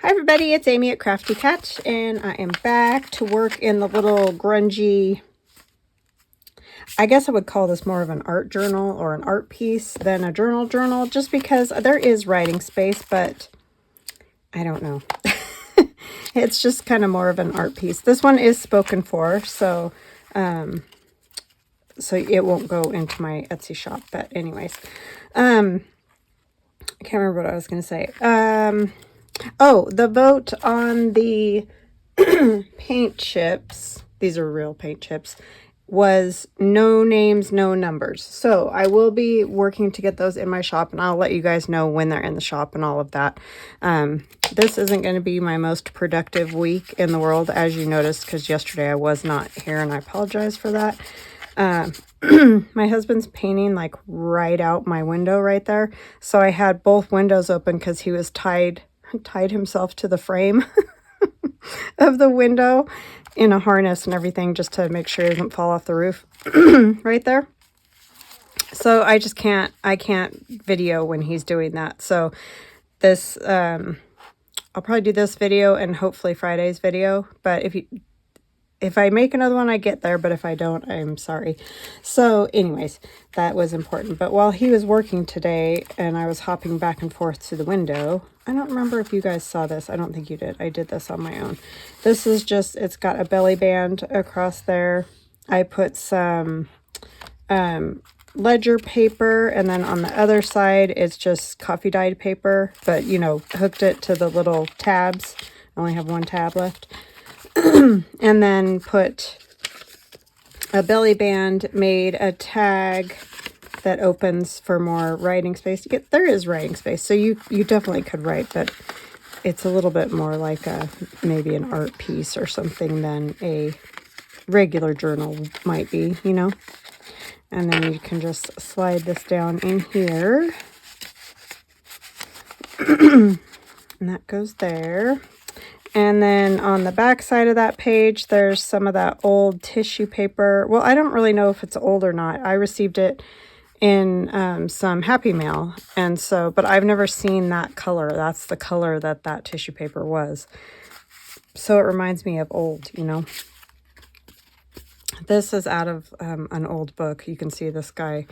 Hi everybody, it's Amy at Crafty Cat, and I am back to work in the little grungy, I guess I would call this more of an art journal or an art piece than a journal, just because there is writing space, but I don't know. It's just kind of more of an art piece. This one is spoken for, so it won't go into my Etsy shop, but anyways. I can't remember what I was going to say. Oh, the vote on the paint chips, these are real paint chips, was no names, no numbers. So I will be working to get those in my shop, and I'll let you guys know when they're in the shop and all of that. This isn't going to be my most productive week in the world, as you noticed, because yesterday I was not here, and I apologize for that. My husband's painting like right out my window right there. So I had both windows open because he was tied himself to the frame of the window in a harness and everything, just to make sure he doesn't fall off the roof right there. So I can't video when he's doing that. So this, I'll probably do this video and hopefully Friday's video, but if I make another one, I get there, but if I don't, I'm sorry. So anyways, that was important. But while he was working today and I was hopping back and forth to the window, I don't remember if you guys saw this. I don't think you did. I did this on my own. This is just, it's got a belly band across there. I put some ledger paper, and then on the other side, it's just coffee dyed paper, but you know, hooked it to the little tabs. I only have one tab left. And then put a belly band, made a tag that opens for more writing space. There is writing space, so you definitely could write, but it's a little bit more like maybe an art piece or something than a regular journal might be, you know. And then you can just slide this down in here. And that goes there. And then on the back side of that page, there's some of that old tissue paper. Well, I don't really know if it's old or not. I received it in some Happy Mail. And so, but I've never seen that color. That's the color that tissue paper was. So it reminds me of old, you know. This is out of an old book. You can see this guy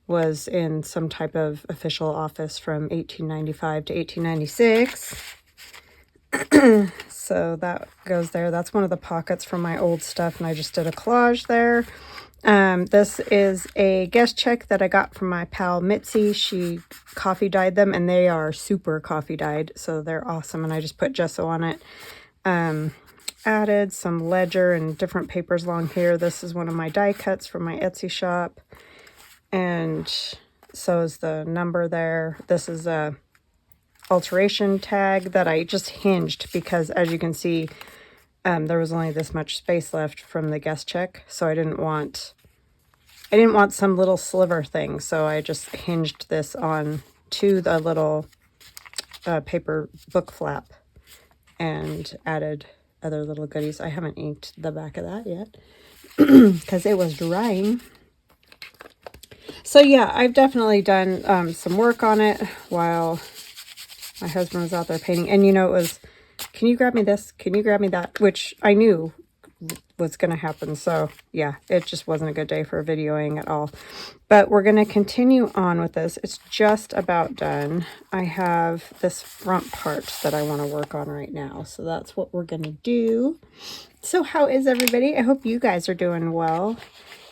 was in some type of official office from 1895 to 1896. So that goes there. That's one of the pockets from my old stuff, and I just did a collage there. This is a guest check that I got from my pal Mitzi. She coffee dyed them, and they are super coffee dyed, so they're awesome, and I just put gesso on it. Added some ledger and different papers along here. This is one of my die cuts from my Etsy shop, and so is the number there. This is a alteration tag that I just hinged because, as you can see, there was only this much space left from the guest check, so I didn't want some little sliver thing, so I just hinged this on to the little paper book flap and added other little goodies. I haven't inked the back of that yet because it was drying. So yeah, I've definitely done some work on it while my husband was out there painting. And you know, it was, can you grab me this? Can you grab me that? Which I knew was going to happen. So yeah, it just wasn't a good day for videoing at all. But we're going to continue on with this. It's just about done. I have this front part that I want to work on right now. So that's what we're going to do. So how is everybody? I hope you guys are doing well.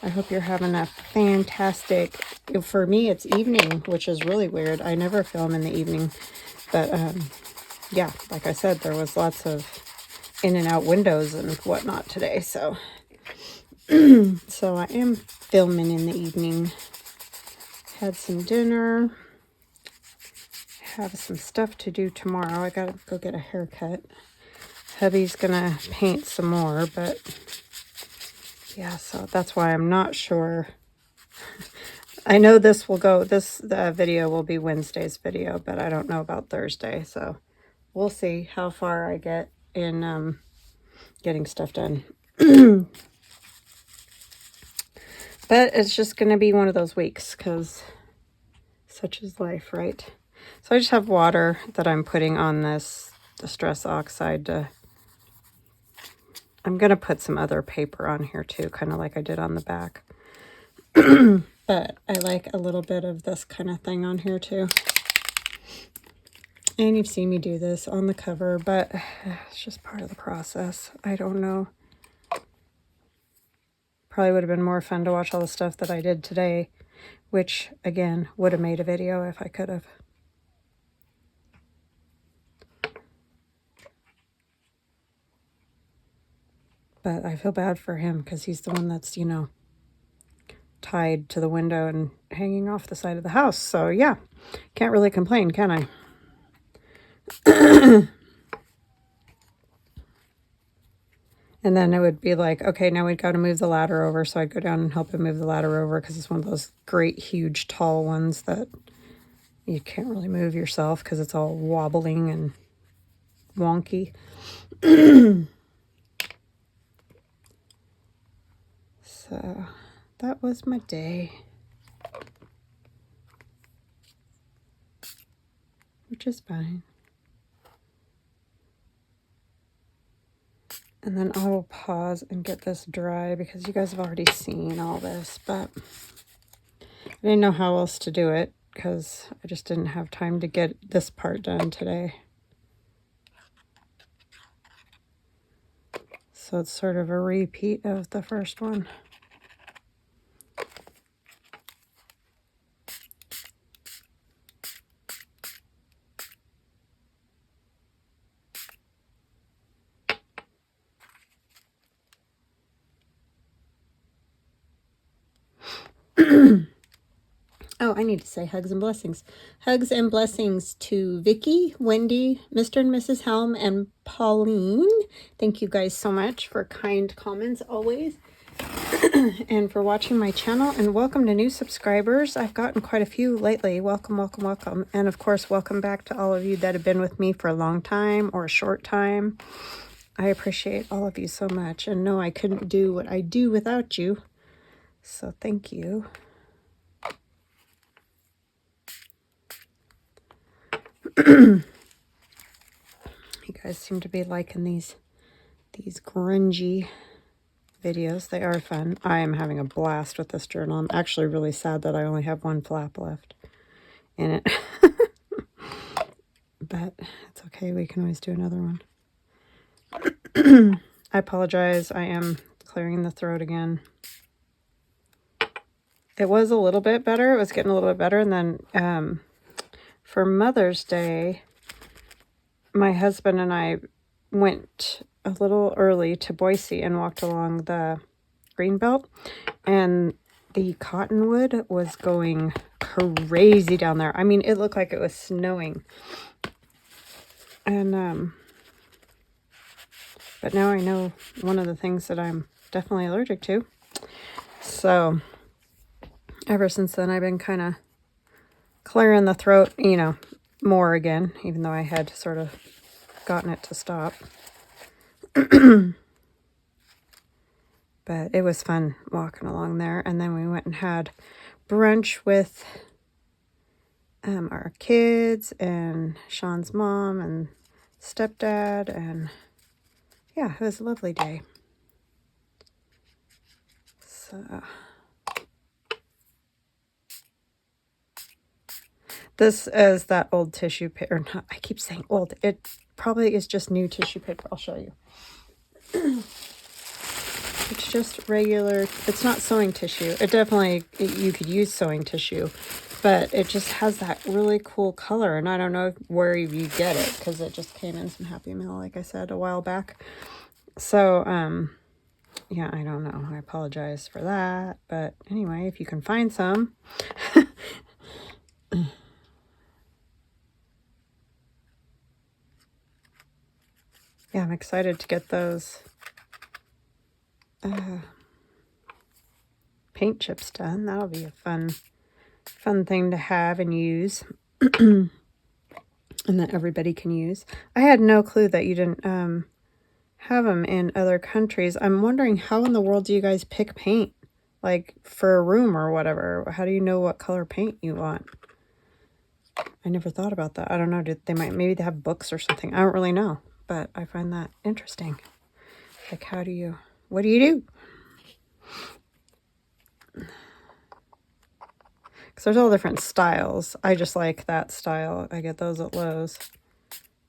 I hope you're having a fantastic, for me it's evening, which is really weird. I never film in the evening. But, yeah, like I said, there was lots of in and out windows and whatnot today, so so I am filming in the evening. Had some dinner. Have some stuff to do tomorrow. I gotta go get a haircut. Hubby's gonna paint some more, but yeah, so that's why I'm not sure. I know this video will be Wednesday's video, but I don't know about Thursday, so we'll see how far I get in getting stuff done. But it's just going to be one of those weeks, because such is life, right? So I just have water that I'm putting on this Distress Oxide to... I'm going to put some other paper on here too, kind of like I did on the back. But I like a little bit of this kind of thing on here too. And you've seen me do this on the cover, but it's just part of the process. I don't know. Probably would have been more fun to watch all the stuff that I did today, which, again, would have made a video if I could have. But I feel bad for him because he's the one that's, you know, tied to the window and hanging off the side of the house. So, yeah, can't really complain, can I? And then it would be like, okay, now we've got to move the ladder over. So I'd go down and help him move the ladder over because it's one of those great, huge, tall ones that you can't really move yourself because it's all wobbling and wonky. So that was my day. Which is fine. And then I will pause and get this dry because you guys have already seen all this, but I didn't know how else to do it because I just didn't have time to get this part done today. So it's sort of a repeat of the first one. Oh, I need to say hugs and blessings. Hugs and blessings to Vicky, Wendy, Mr. and Mrs. Helm, and Pauline. Thank you guys so much for kind comments always. And for watching my channel. And welcome to new subscribers. I've gotten quite a few lately. Welcome, welcome, welcome. And of course, welcome back to all of you that have been with me for a long time or a short time. I appreciate all of you so much. And no, I couldn't do what I do without you. So thank you. You guys seem to be liking these grungy videos. They are fun. I am having a blast with this journal. I'm actually really sad that I only have one flap left in it. But it's okay. We can always do another one. I apologize. I am clearing the throat again. It was a little bit better. It was getting a little bit better. And then for Mother's Day, my husband and I went a little early to Boise and walked along the Greenbelt. And the cottonwood was going crazy down there. I mean, it looked like it was snowing. And, but now I know one of the things that I'm definitely allergic to. So ever since then, I've been kind of clearing the throat, you know, more again, even though I had sort of gotten it to stop. But it was fun walking along there. And then we went and had brunch with our kids and Sean's mom and stepdad. And yeah, it was a lovely day. So this is that old tissue paper. Not, I keep saying old. It probably is just new tissue paper. I'll show you. It's just regular. It's not sewing tissue. It definitely, you could use sewing tissue, but it just has that really cool color. And I don't know where you get it because it just came in some Happy Mail, like I said, a while back. So, yeah, I don't know. I apologize for that. But anyway, if you can find some. Yeah, I'm excited to get those paint chips done. That'll be a fun thing to have and use. And that everybody can use. I had no clue that you didn't have them in other countries. I'm wondering, how in the world do you guys pick paint? Like for a room or whatever. How do you know what color paint you want? I never thought about that. I don't know. Maybe they have books or something. I don't really know, but I find that interesting. Like, what do you do? Because there's all different styles. I just like that style. I get those at Lowe's.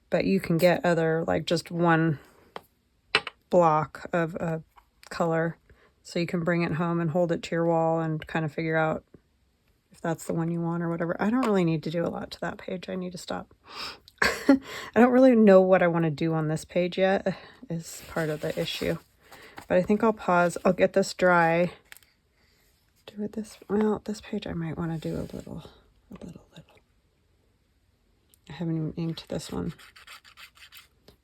But you can get other, like just one block of a color. So you can bring it home and hold it to your wall and kind of figure out if that's the one you want or whatever. I don't really need to do a lot to that page. I need to stop. I don't really know what I want to do on this page yet, is part of the issue. But I think I'll pause. I'll get this dry. Do it this, well, this page I might want to do a little. I haven't even inked this one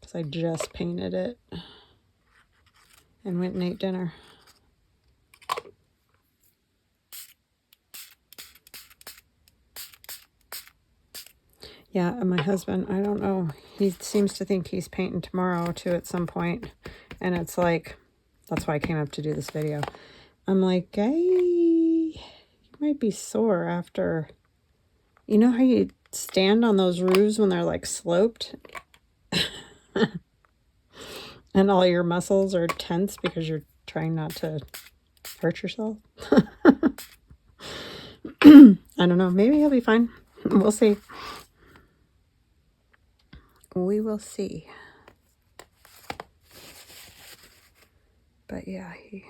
because I just painted it and went and ate dinner. Yeah, and my husband, I don't know, he seems to think he's painting tomorrow too at some point, and it's like, that's why I came up to do this video. I'm like, hey, you might be sore after, you know how you stand on those roofs when they're like sloped and all your muscles are tense because you're trying not to hurt yourself? I don't know, maybe he'll be fine. We'll see. We will see. But yeah, he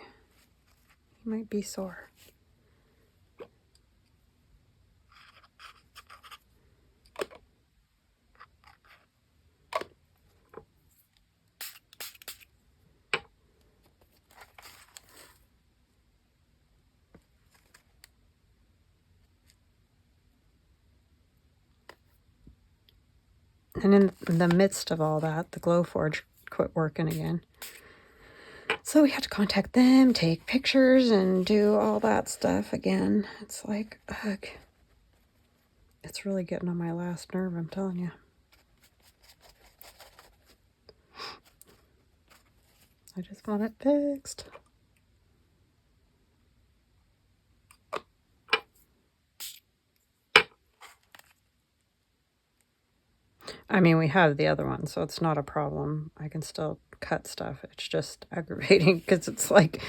might be sore. And in the midst of all that, the Glowforge quit working again. So we had to contact them, take pictures, and do all that stuff again. It's like, ugh. It's really getting on my last nerve, I'm telling you. I just want it fixed. I mean, we have the other one, so it's not a problem. I can still cut stuff. It's just aggravating because it's like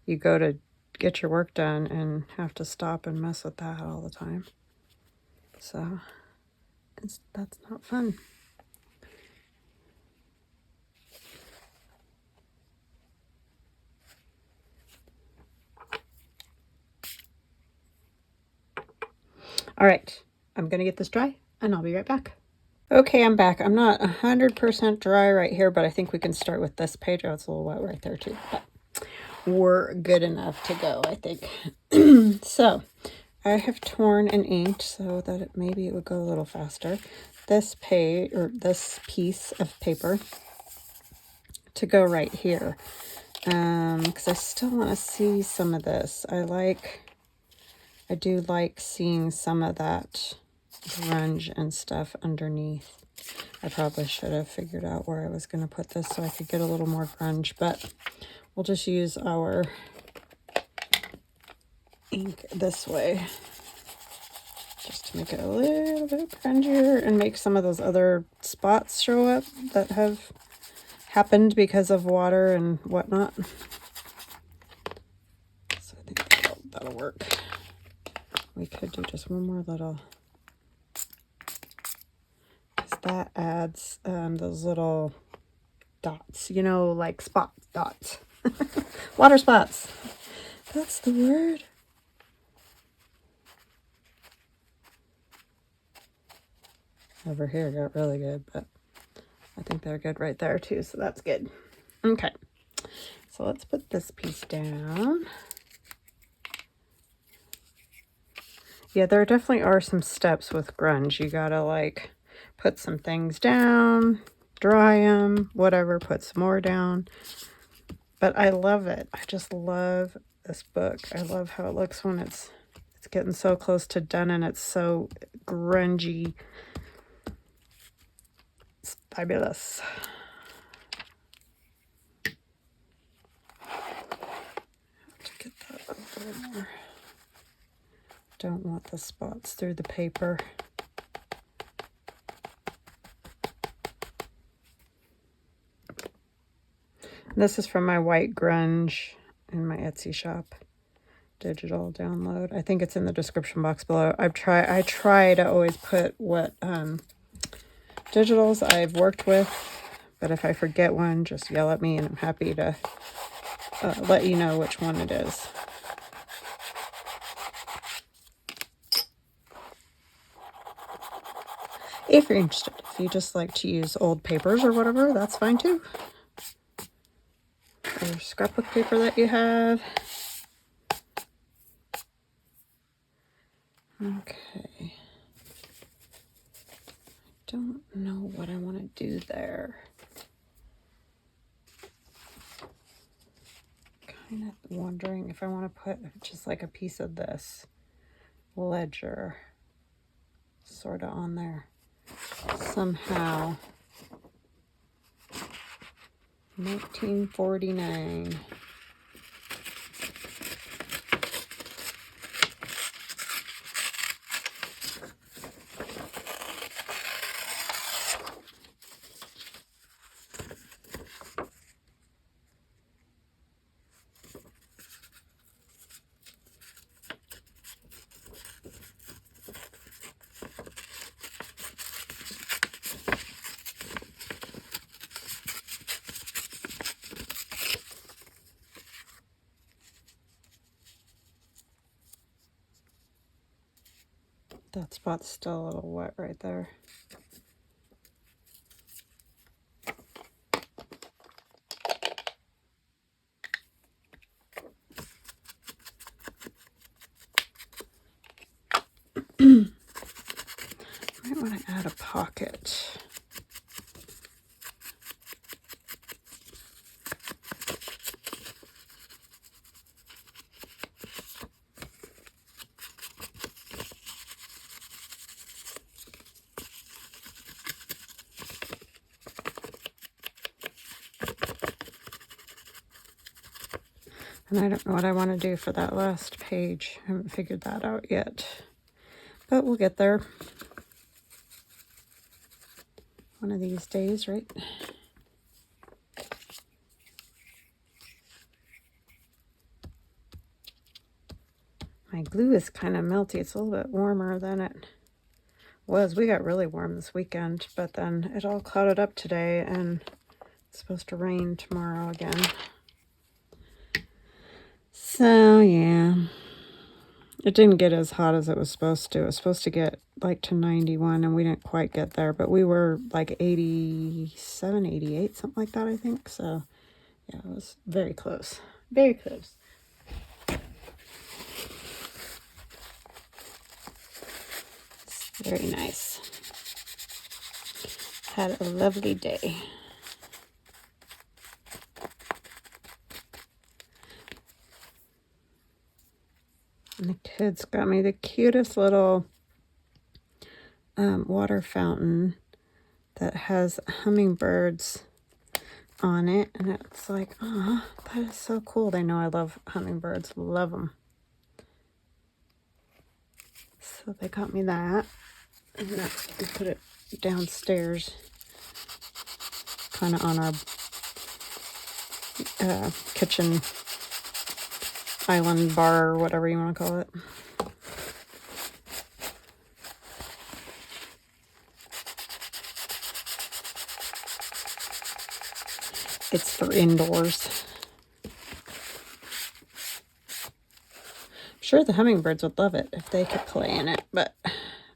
you go to get your work done and have to stop and mess with that all the time. So that's not fun. All right, I'm going to get this dry and I'll be right back. Okay, I'm back. I'm not 100% dry right here, but I think we can start with this page. Oh, it's a little wet right there too, but we're good enough to go, I think. So I have torn and inked so that maybe it would go a little faster. This page, or this piece of paper, to go right here, because I still want to see some of this. I do like seeing some of that grunge and stuff underneath. I probably should have figured out where I was going to put this so I could get a little more grunge, but we'll just use our ink this way just to make it a little bit grungier and make some of those other spots show up that have happened because of water and whatnot. So I think that'll work. We could do just one more little, because that adds those little dots, you know, like dots. Water spots. That's the word. Over here got really good, but I think they're good right there too, so that's good. Okay, so let's put this piece down. Yeah, there definitely are some steps with grunge. You gotta like put some things down, dry them, whatever, put some more down. But I love it. I just love this book. I love how it looks when it's getting so close to done and it's so grungy. It's fabulous. Have to get that a little more. Don't want the spots through the paper. This is from my white grunge in my Etsy shop. Digital download. I think it's in the description box below. I try to always put what digitals I've worked with, but if I forget one, just yell at me and I'm happy to let you know which one it is. If you're interested, if you just like to use old papers or whatever, that's fine too. Or scrapbook paper that you have. Okay. I don't know what I want to do there. Kind of wondering if I want to put just like a piece of this ledger sort of on there somehow. 1949. That spot's still a little wet right there. Might want to add a pocket. And I don't know what I want to do for that last page. I haven't figured that out yet. But we'll get there. One of these days, right? My glue is kind of melty. It's a little bit warmer than it was. We got really warm this weekend, but then it all clouded up today and it's supposed to rain tomorrow again. So, yeah. It didn't get as hot as it was supposed to. It was supposed to get like to 91 and we didn't quite get there, but we were like 87, 88, something like that, I think. So, yeah, it was very close. Very close. Very nice. Had a lovely day. And the kids got me the cutest little water fountain that has hummingbirds on it. And it's like, oh, that is so cool. They know I love hummingbirds. Love them. So they got me that. And that's, we put it downstairs, kind of on our kitchen island bar or whatever you want to call it. It's for indoors. I'm sure the hummingbirds would love it if they could play in it, but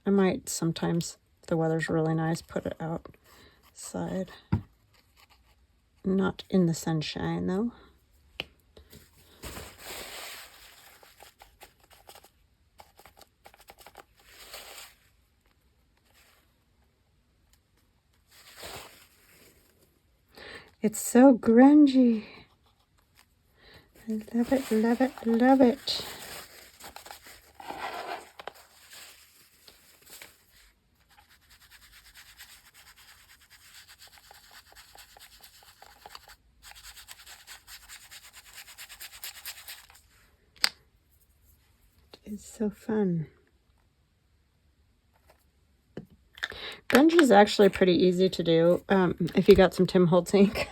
I might sometimes, if the weather's really nice, put it outside. Not in the sunshine, though. It's so grungy. I love it, love it, love it. It's so fun. Grunge is actually pretty easy to do if you got some Tim Holtz ink.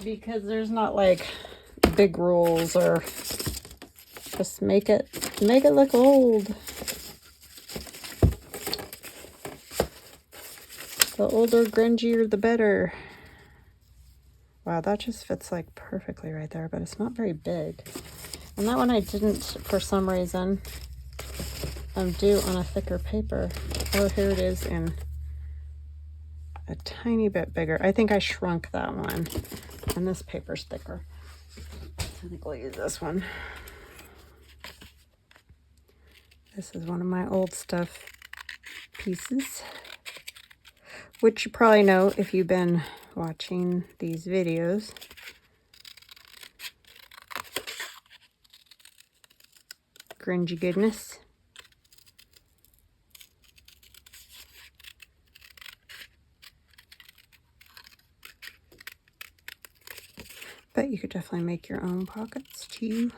because there's not like big rules, or just make it look old. The older, grungier, the better. Wow, that just fits like perfectly right there, but it's not very big. And that one I didn't, for some reason, do on a thicker paper. Oh, here it is in a tiny bit bigger. I think I shrunk that one, and this paper's thicker. I think we'll use this one. This is one of my old stuff pieces, which you probably know if you've been watching these videos. Grungy goodness. But you could definitely make your own pockets too.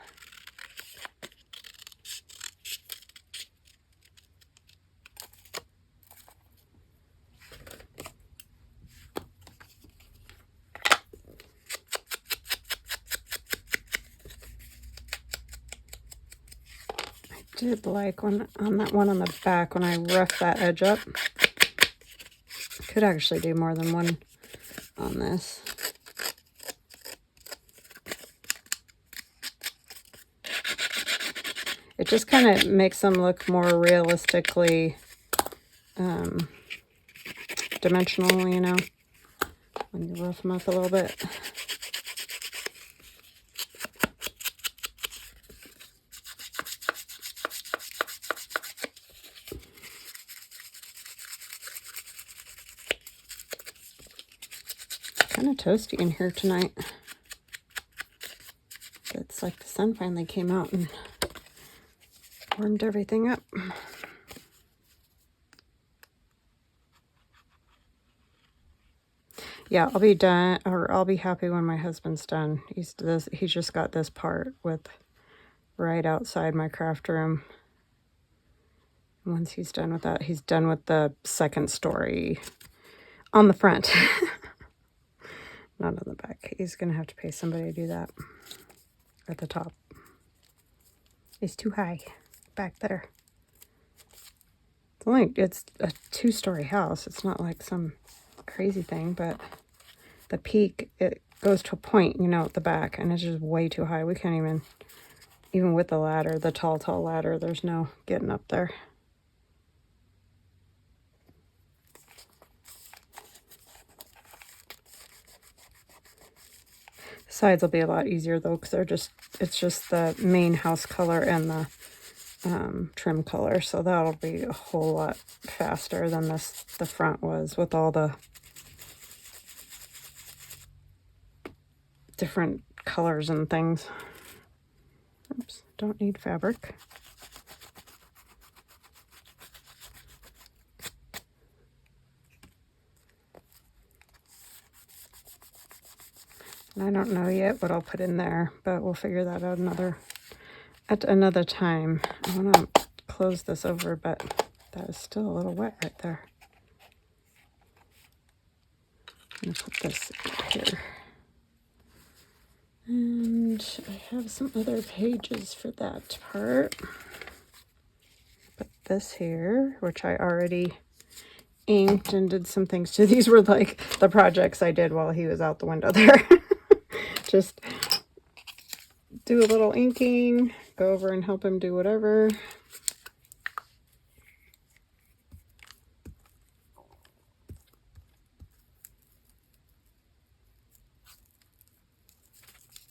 I did like on that one on the back when I roughed that edge up. Could actually do more than one on this. It just kind of makes them look more realistically dimensional, you know, when you rough them up a little bit. Kind of toasty in here tonight. It's like the sun finally came out and warmed everything up. Yeah, I'll be done, or I'll be happy when my husband's done. He's just got this part with right outside my craft room. Once he's done with that, he's done with the second story on the front. Not on the back. He's gonna have to pay somebody to do that at the top. It's too high back there. It's a 2-story house. It's not like some crazy thing, but the peak, it goes to a point, you know, at the back, and it's just way too high. We can't even with the ladder, the tall ladder, there's no getting up there. Sides will be a lot easier though, because it's just the main house color and the trim color, so that'll be a whole lot faster than the front was with all the different colors and things. Oops, don't need fabric. And I don't know yet what I'll put in there, but we'll figure that out at another time. I want to close this over, but that is still a little wet right there. I'm going to put this here. And I have some other pages for that part. Put this here, which I already inked and did some things to. These were like the projects I did while he was out the window there. Just do a little inking, go over and help him do whatever.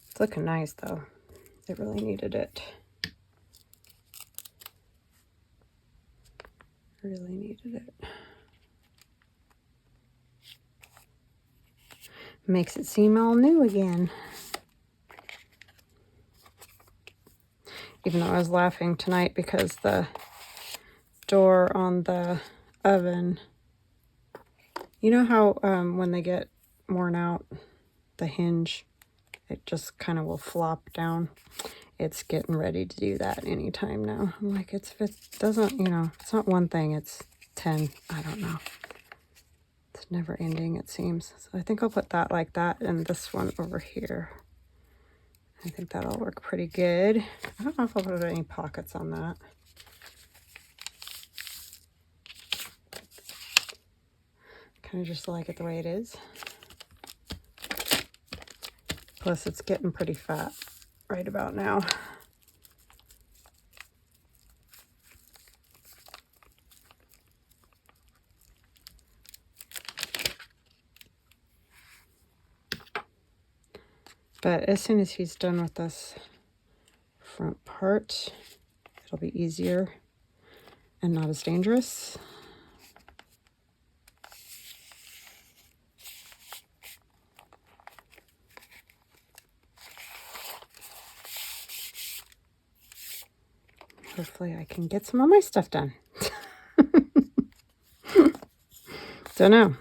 It's looking nice though. It really needed it. Really needed it. Makes it seem all new again. Even though I was laughing tonight because the door on the oven, you know how when they get worn out, the hinge, it just kind of will flop down. It's getting ready to do that anytime now. I'm like, if it doesn't, you know, it's not one thing, it's 10. I don't know. It's never ending, it seems. So I think I'll put that like that and this one over here. I think that'll work pretty good. I don't know if I'll put any pockets on that. Kind of just like it the way it is. Plus it's getting pretty fat right about now. But as soon as he's done with this front part, it'll be easier and not as dangerous. Hopefully I can get some of my stuff done. Don't know.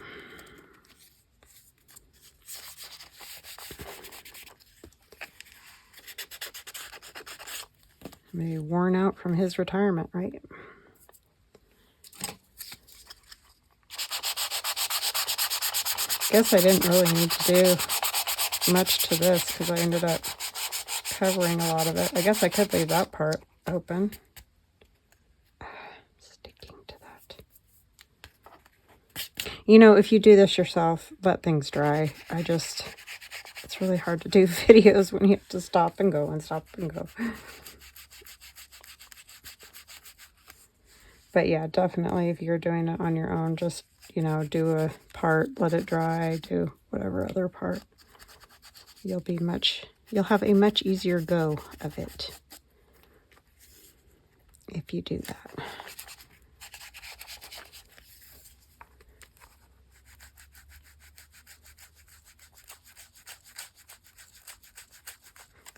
Maybe worn out from his retirement, right? Guess I didn't really need to do much to this because I ended up covering a lot of it. I guess I could leave that part open. Sticking to that. You know, if you do this yourself, let things dry. It's really hard to do videos when you have to stop and go and stop and go. But yeah, definitely if you're doing it on your own, just, you know, do a part, let it dry, do whatever other part. You'll have a much easier go of it if you do that.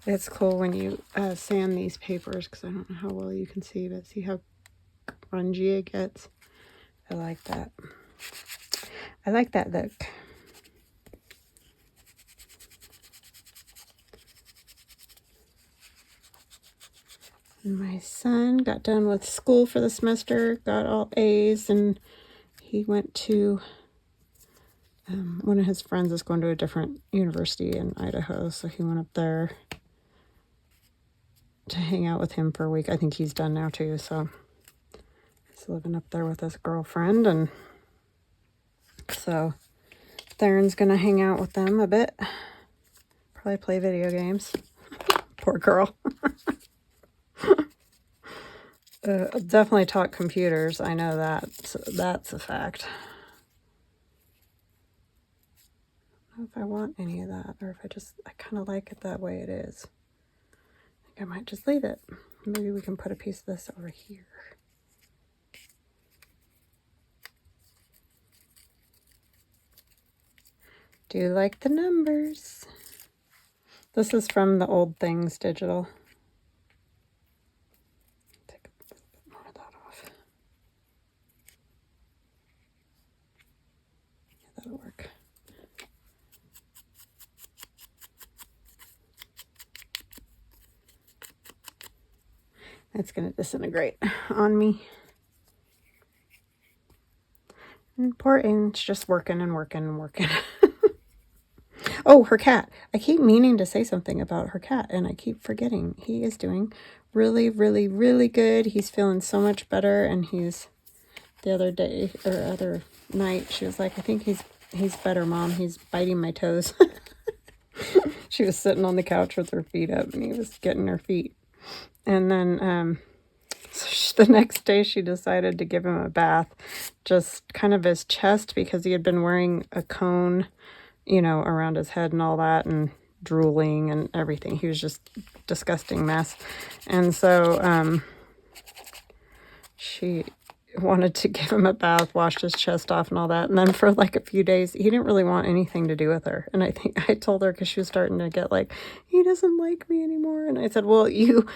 It's cool when you sand these papers, because I don't know how well you can see, but see how grungy it gets? I like that. I like that look. And my son got done with school for the semester, got all A's, and he went to one of his friends is going to a different university in Idaho, so he went up there to hang out with him for a week. I think he's done now too, so he's living up there with his girlfriend, and so Theron's gonna hang out with them a bit, probably play video games. Poor girl. Definitely taught computers, I know that, so that's a fact. I don't know if I want any of that, or if I kind of like it that way it is. I think I might just leave it. Maybe we can put a piece of this over here. Do you like the numbers? This is from the Old Things Digital. Take a little bit more of that off. Yeah, that'll work. It's going to disintegrate on me. And poor Anne's just working and working and working. Oh, her cat. I keep meaning to say something about her cat, and I keep forgetting. He is doing really, really, really good. He's feeling so much better, and the other night, she was like, I think he's better, Mom. He's biting my toes. She was sitting on the couch with her feet up, and he was getting her feet. And then the next day she decided to give him a bath, just kind of his chest, because he had been wearing a cone, you know, around his head and all that, and drooling and everything. He was just a disgusting mess. And so she wanted to give him a bath, washed his chest off and all that. And then for like a few days, he didn't really want anything to do with her. And I think I told her, because she was starting to get like, he doesn't like me anymore. And I said, well, you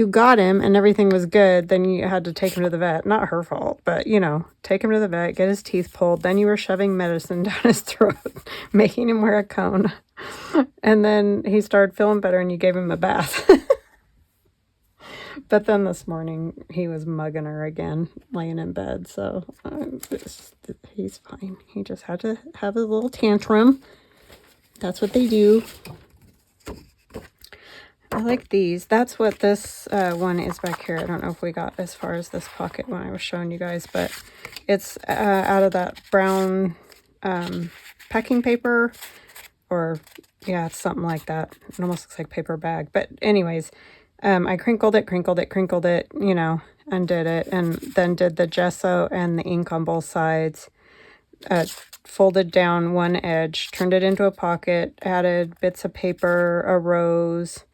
got him and everything was good, then you had to take him to the vet. Not her fault, but, you know, take him to the vet, get his teeth pulled. Then you were shoving medicine down his throat, making him wear a cone. And then he started feeling better and you gave him a bath. But then this morning, he was mugging her again, laying in bed. So he's fine. He just had to have a little tantrum. That's what they do. I like these. That's what this one is back here. I don't know if we got as far as this pocket when I was showing you guys, but it's out of that brown packing paper, or yeah, it's something like that. It almost looks like paper bag. But anyways, I crinkled it, you know, undid it, and then did the gesso and the ink on both sides. Folded down one edge, turned it into a pocket, added bits of paper, a rose,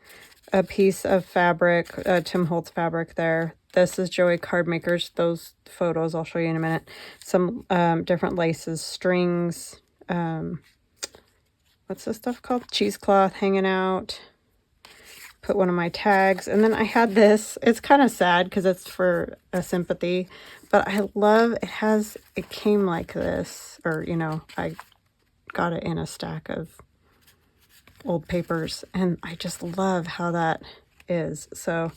a piece of fabric, Tim Holtz fabric there. This is Joey Cardmaker's, those photos I'll show you in a minute. Some different laces, strings, what's this stuff called? Cheesecloth hanging out. Put one of my tags. And then I had this. It's kind of sad because it's for a sympathy. But I love, it came like this. Or, you know, I got it in a stack of old papers. And I just love how that is. So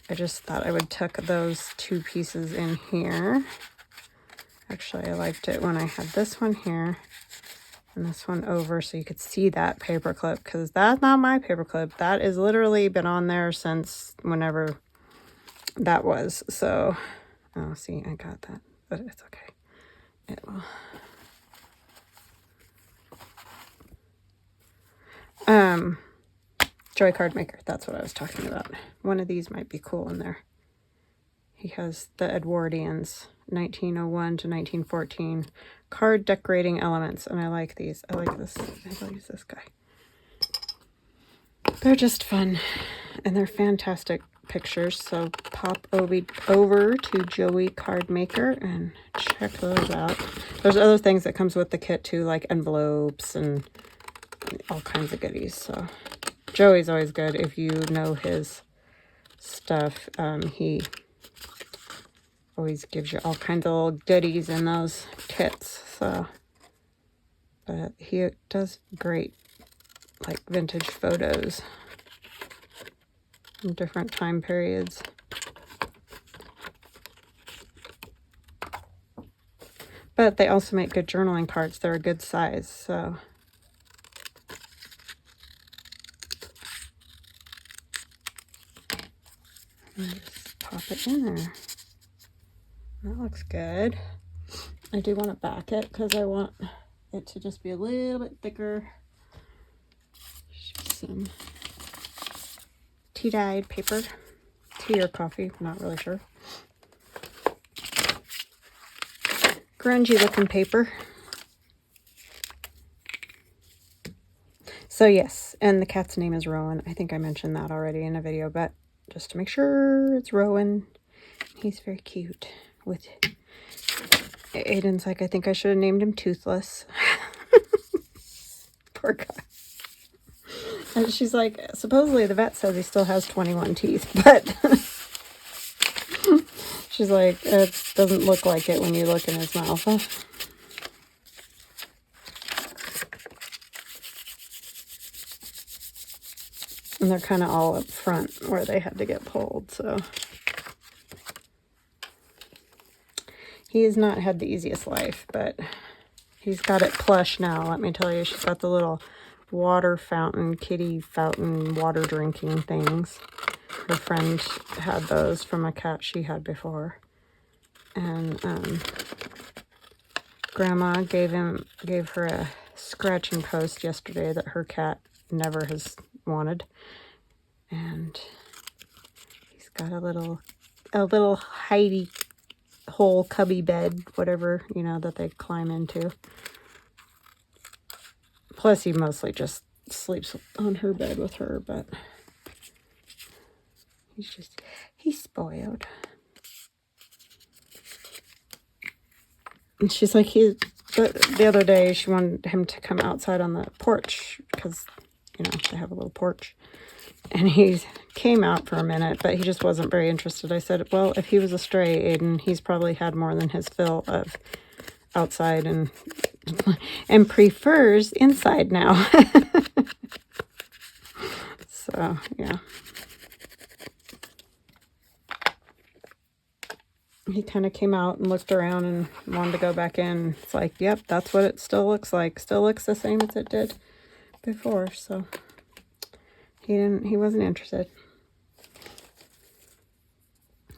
I just thought I would tuck those two pieces in here. Actually, I liked it when I had this one here and this one over, so you could see that paper clip, because that's not my paper clip. That is literally been on there since whenever that was. So, oh, see, I got that, but it's okay. It will. Joy Cardmaker, that's what I was talking about. One of these might be cool in there. He has the Edwardians, 1901 to 1914 card decorating elements, and I like these. I like this. I'll use this guy. They're just fun, and they're fantastic pictures. So pop over to Joey Cardmaker and check those out. There's other things that comes with the kit too, like envelopes and all kinds of goodies. So Joey's always good if you know his stuff. He always gives you all kinds of little goodies in those kits. So, but he does great, like, vintage photos from different time periods. But they also make good journaling cards. They're a good size, so. And just pop it in there. That looks good. I do want to back it because I want it to just be a little bit thicker. Some tea-dyed paper. Tea or coffee, not really sure. Grungy looking paper. So yes, and the cat's name is Rowan. I think I mentioned that already in a video, but just to make sure, it's Rowan. He's very cute. With Aiden's like, I think I should have named him Toothless. Poor guy. And she's like, supposedly the vet says he still has 21 teeth, but she's like, it doesn't look like it when you look in his mouth. Huh? And they're kind of all up front where they had to get pulled, so. He has not had the easiest life, but he's got it plush now, let me tell you. She's got the little water fountain, kitty fountain, water drinking things. Her friend had those from a cat she had before. And Grandma gave her a scratching post yesterday that her cat never has wanted. And he's got a little hidey whole cubby bed, whatever, you know, that they climb into. Plus he mostly just sleeps on her bed with her, but he's spoiled. And she's like, the other day she wanted him to come outside on the porch because, you know, they have a little porch. And he came out for a minute, but he just wasn't very interested. I said, well, if he was a stray, Aiden, he's probably had more than his fill of outside and prefers inside now. So, yeah. he kind of came out and looked around and wanted to go back in. It's like, yep, that's what it still looks like. Still looks the same as it did before. So he wasn't interested.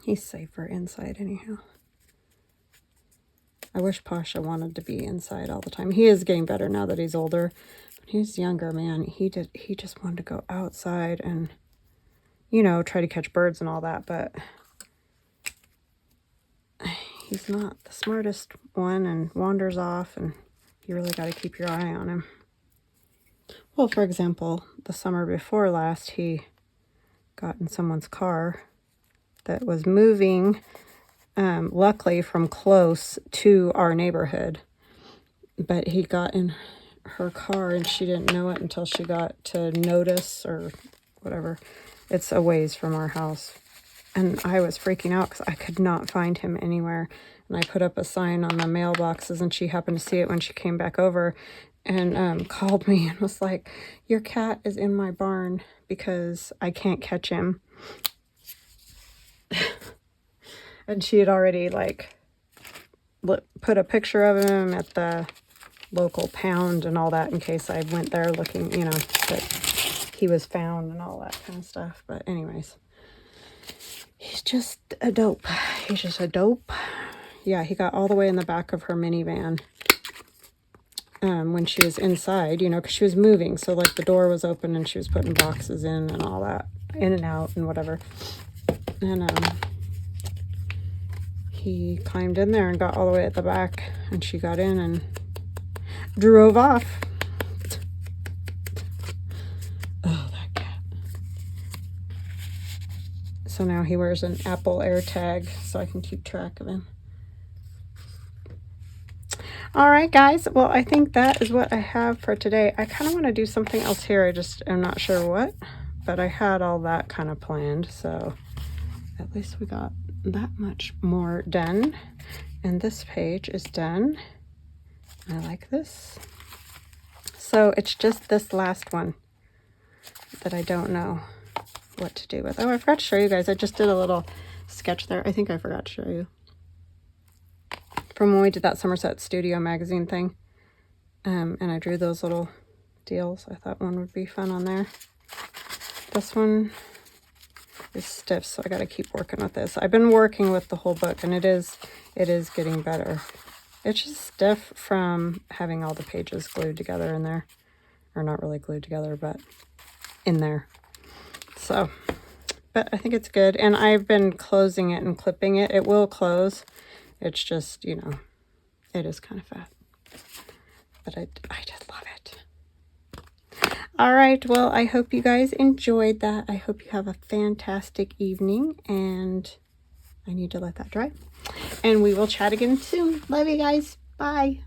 He's safer inside anyhow. I wish Pasha wanted to be inside all the time. He is getting better now that he's older. When he was younger, man, he just wanted to go outside and, you know, try to catch birds and all that, but he's not the smartest one and wanders off, and you really got to keep your eye on him. Well, for example, the summer before last, he got in someone's car that was moving, luckily from close to our neighborhood, but he got in her car and she didn't know it until she got to notice or whatever. It's a ways from our house. And I was freaking out because I could not find him anywhere. And I put up a sign on the mailboxes, and she happened to see it when she came back over and called me and was like, your cat is in my barn because I can't catch him. And she had already, like, put a picture of him at the local pound and all that in case I went there looking, you know, that he was found and all that kind of stuff. But anyways, he's just a dope. He's just a dope. Yeah, he got all the way in the back of her minivan when she was inside, you know, because she was moving. So, like, the door was open and she was putting boxes in and all that, in and out and whatever. And he climbed in there and got all the way at the back, and she got in and drove off. Oh, that cat. So now he wears an Apple AirTag so I can keep track of him. All right, guys. Well, I think that is what I have for today. I kind of want to do something else here. I just am not sure what, but I had all that kind of planned. So at least we got that much more done. And this page is done. I like this. So it's just this last one that I don't know what to do with. Oh, I forgot to show you guys. I just did a little sketch there. I think I forgot to show you. From when we did that Somerset Studio magazine thing. And I drew those little deals. I thought one would be fun on there. This one is stiff, so I got to keep working with this. I've been working with the whole book, and it is getting better. It's just stiff from having all the pages glued together in there. Or not really glued together, but in there. So, but I think it's good. And I've been closing it and clipping it. It will close. It's just, you know, it is kind of fat. But I just love it. All right. Well, I hope you guys enjoyed that. I hope you have a fantastic evening. And I need to let that dry. And we will chat again soon. Love you guys. Bye.